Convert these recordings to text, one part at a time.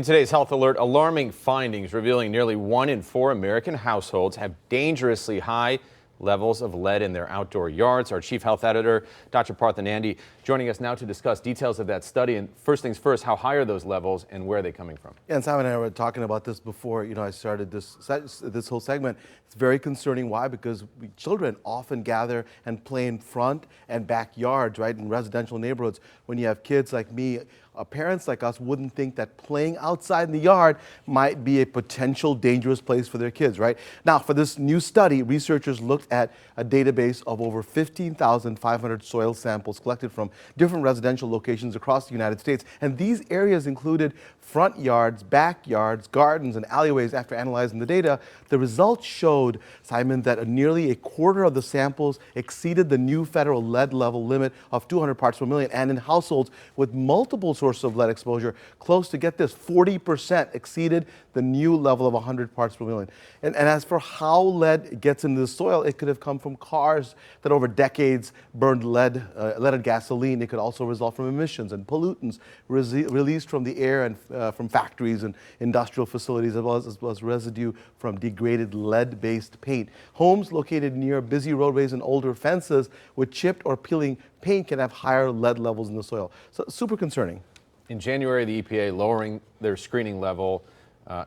In today's Health Alert, alarming findings revealing nearly 1 in 4 American households have dangerously high levels of lead in their outdoor yards. Our chief health editor, Dr. Partha Nandi, joining us now to discuss details of that study. And first things first, how high are those levels and where are they coming from? Yeah, and Simon and I were talking about this before, I started this whole segment. It's very concerning. Why? Because children often gather and play in front and backyards, right, in residential neighborhoods. When you have kids like me, parents like us wouldn't think that playing outside in the yard might be a potential dangerous place for their kids, right? Now, for this new study, researchers looked at a database of over 15,500 soil samples collected from different residential locations across the United States. And these areas included front yards, backyards, gardens, and alleyways. After analyzing the data, the results showed, Simon, that nearly a quarter of the samples exceeded the new federal lead level limit of 200 parts per million. And in households with multiple sources of lead exposure, close to, get this, 40% exceeded the new level of 100 parts per million. And as for how lead gets into the soil, it could have come from cars that over decades burned leaded gasoline. It could also result from emissions and pollutants released from the air and from factories and industrial facilities, as well as residue from degraded lead-based paint. Homes located near busy roadways and older fences with chipped or peeling paint can have higher lead levels in the soil. So super concerning. In January, the EPA lowering their screening level.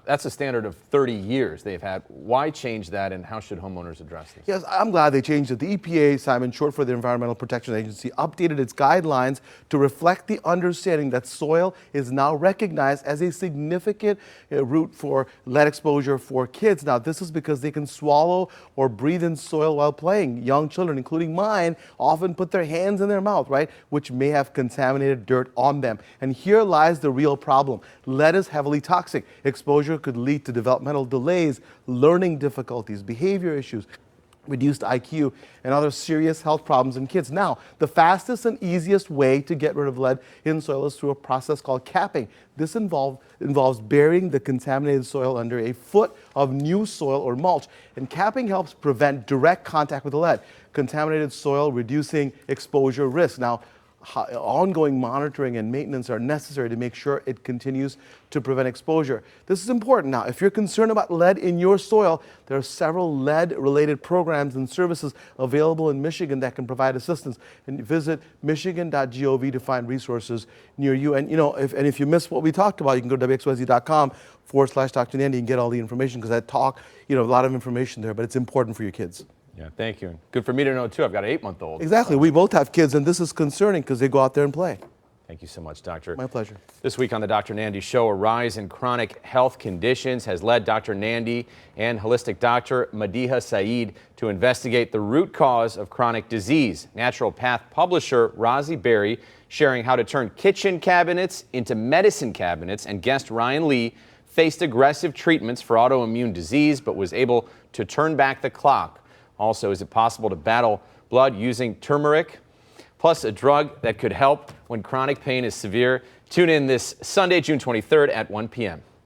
That's a standard of 30 years they've had. Why change that, and how should homeowners address this? Yes, I'm glad they changed it. The EPA, Simon, short for the Environmental Protection Agency, updated its guidelines to reflect the understanding that soil is now recognized as a significant route for lead exposure for kids. Now, this is because they can swallow or breathe in soil while playing. Young children, including mine, often put their hands in their mouth, right, which may have contaminated dirt on them. And here lies the real problem. Lead is heavily toxic. Exposure could lead to developmental delays, learning difficulties, behavior issues, reduced IQ, and other serious health problems in kids. Now, the fastest and easiest way to get rid of lead in soil is through a process called capping. This involves burying the contaminated soil under a foot of new soil or mulch. And capping helps prevent direct contact with the lead. Contaminated soil reducing exposure risk. Now, ongoing monitoring and maintenance are necessary to make sure it continues to prevent exposure. This is important. Now, if you're concerned about lead in your soil, there are several lead-related programs and services available in Michigan that can provide assistance. And visit michigan.gov to find resources near you. And if you missed what we talked about, you can go to WXYZ.com/Dr. Nandi and get all the information, because I talk, a lot of information there, but it's important for your kids. Yeah, thank you. Good for me to know, too. I've got an 8-month-old. Exactly. We both have kids, and this is concerning because they go out there and play. Thank you so much, Doctor. My pleasure. This week on the Dr. Nandi Show, a rise in chronic health conditions has led Dr. Nandi and holistic doctor Madiha Saeed to investigate the root cause of chronic disease. Natural Path publisher Rosie Berry sharing how to turn kitchen cabinets into medicine cabinets, and guest Ryan Lee faced aggressive treatments for autoimmune disease but was able to turn back the clock. Also, is it possible to battle blood using turmeric? Plus, a drug that could help when chronic pain is severe. Tune in this Sunday, June 23rd at 1 p.m.